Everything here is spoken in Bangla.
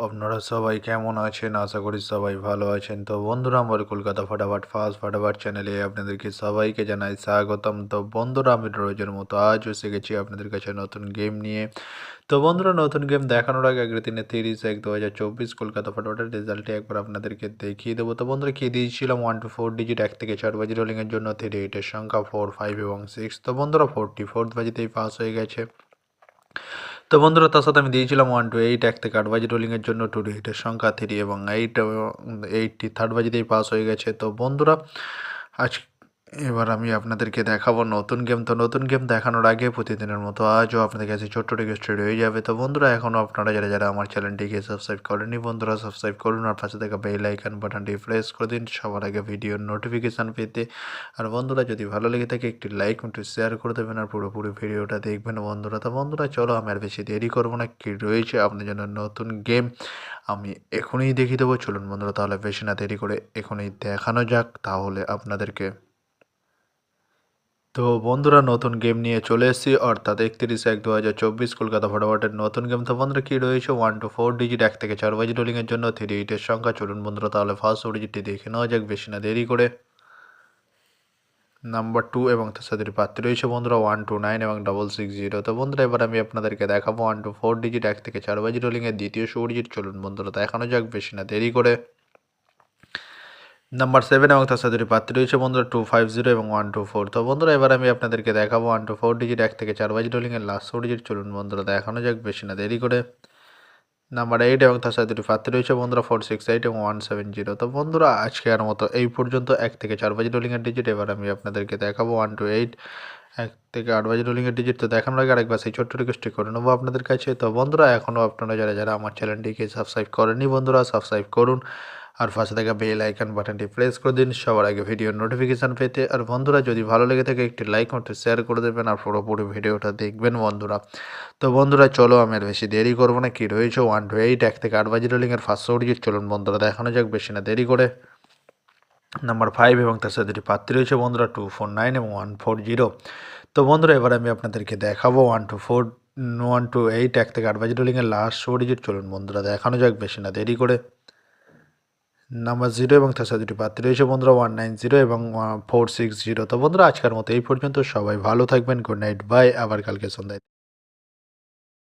আপনারা সবাই কেমন আছেন? আশা করি সবাই ভালো আছেন। তো বন্ধুরা আমার কলকাতা ফাটাফাট চ্যানেলে আপনাদেরকে সবাইকে জানাই স্বাগতম। তো বন্ধুরা আমি রোজের মতো আজও এসে গেছি আপনাদের কাছে নতুন গেম নিয়ে। তো বন্ধুরা নতুন গেম দেখানোর আগে আগের দিনে 30/1/2024 কলকাতা ফাটাফাটের রেজাল্টটি একবার আপনাদেরকে দেখিয়ে দেবো। তো বন্ধুরা কি দিয়েছিলাম 1 to 4 ডিজিট 1 থেকে 4 বাজি রোলিংয়ের জন্য 38 এর সংখ্যা 4, 5 এবং 6। তো বন্ধুরা 44th বাজিতেই পাস হয়ে গেছে। তো বন্ধুরা তার সাথে আমি দিয়েছিলাম 1 to 8 1 থেকে 8 বাজি রোলিংয়ের জন্য 2 ডিজিটের সংখ্যা 3 এবং 80 থার্ড বাজিতেই পাস হয়ে গেছে। তো বন্ধুরা আজ এবার আমি আপনাদেরকে দেখাবো নতুন গেম। তো নতুন গেম দেখানোর আগে প্রতিদিনের মতো আজও আপনাদের কাছে ছোট্ট রিকোয়েস্ট হয়ে যাবে। তো বন্ধুরা এখনও আপনারা যারা আমার চ্যানেলটিকে সাবস্ক্রাইব করেনি বন্ধুরা সাবস্ক্রাইব করুন আর পাশে থাকা বেল আইকন বাটনটি প্রেস করে দিন সবার আগে ভিডিওর নোটিফিকেশান পেতে। আর বন্ধুরা যদি ভালো লেগে থাকে একটি লাইক একটু শেয়ার করে দেবেন আর পুরোপুরি ভিডিওটা দেখবেন বন্ধুরা। তো বন্ধুরা চলো আমি আর বেশি দেরি করবো না, কি রয়েছে আপনার জন্য নতুন গেম আমি এখনই দেখিয়ে দেবো। চলুন বন্ধুরা তাহলে বেশি না দেরি করে এখনই দেখানো যাক তাহলে আপনাদেরকে। তো বন্ধুরা নতুন গেম নিয়ে চলে এসেছি, অর্থাৎ 31/1/2024 কলকাতা ফাটাফাটের নতুন গেম। তো বন্ধুরা কী রয়েছে 1 to 4 ডিজিট 1 থেকে 4 বাজি রোলিংয়ের জন্য 38 এর সংখ্যা। চলুন বন্ধুরা তাহলে ফার্স্ট ডিজিটটি দেখে নেওয়া যাক বেশি না দেরি করে। নাম্বার 2 এবং তার সাথে প্রার্থী রয়েছে বন্ধুরা 129 এবং 660। তো বন্ধুরা এবার আমি আপনাদেরকে দেখাবো 1 to 4 ডিজিট 1 থেকে 4 বাজি রোলিংয়ের দ্বিতীয় ডিজিট। চলুন বন্ধুরা দেখানো যাক বেশি না দেরি করে। নাম্বার 7 এবং তার সাথে প্রার্থী রয়েছে বন্ধুরা 250 এবং 124। তো বন্ধুরা এবার আমি আপনাদেরকে দেখাবো 1 to 4 ডিজিট 1 থেকে 4 বাজি রোলিংয়ের লাস্ট ডিজিট। চলুন বন্ধুরা দেখানো যাক বেশি না দেরি করে। নাম্বার 8 এবং তার সাথে প্রার্থী রয়েছে বন্ধুরা 468 এবং 170। তো বন্ধুরা আজকের মতো এই পর্যন্ত 1 থেকে 4 বাজি রোলিংয়ের ডিজিট। এবার আমি আপনাদেরকে দেখাবো 1 to 8 1 থেকে 8 বাজি রোলিংয়ের ডিজিট। তো দেখানোর আগে আরেকবার সেই ছোট্ট রিকোয়েস্টটি করে নেবো আপনাদের কাছে। তো বন্ধুরা এখনও আপনারা যারা আমার চ্যানেলটিকে সাবস্ক্রাইব করেনি বন্ধুরা সাবস্ক্রাইব করুন আর পাশে থাকা বেল আইকন বাটনটি প্রেস করে দিন সবার আগে ভিডিওর নোটিফিকেশান পেতে। আর বন্ধুরা যদি ভালো লেগে থাকে একটি লাইক একটু শেয়ার করে দেবেন আর পুরোপুরি ভিডিওটা দেখবেন বন্ধুরা। তো বন্ধুরা চলো আমি আর বেশি দেরি করবো না, কি রয়েছে 1 to 8 1 থেকে 8 বাজি রোলিংয়ের ফার্স্ট ডিজিট। চলুন বন্ধুরা দেখানো যাক বেশি না দেরি করে। নাম্বার 5 এবং তার সাথে প্রার্থী রয়েছে বন্ধুরা 249 এবং 140। তো বন্ধুরা এবার আমি আপনাদেরকে দেখাবো 1 to 4 1 to 8 1 থেকে 8 বাজি রোলিংয়ের লাস্ট ডিজিট। চলুন বন্ধুরা দেখানো যাক বেশি না দেরি করে। নাম্বার 0 এবং তার সাথে প্রার্থী রয়েছে বন্ধুরা 190 এবং 460। তো বন্ধুরা আজকের মতো এই পর্যন্ত, সবাই ভালো থাকবেন, গুড নাইট, বাই, আবার কালকে সন্ধ্যায়।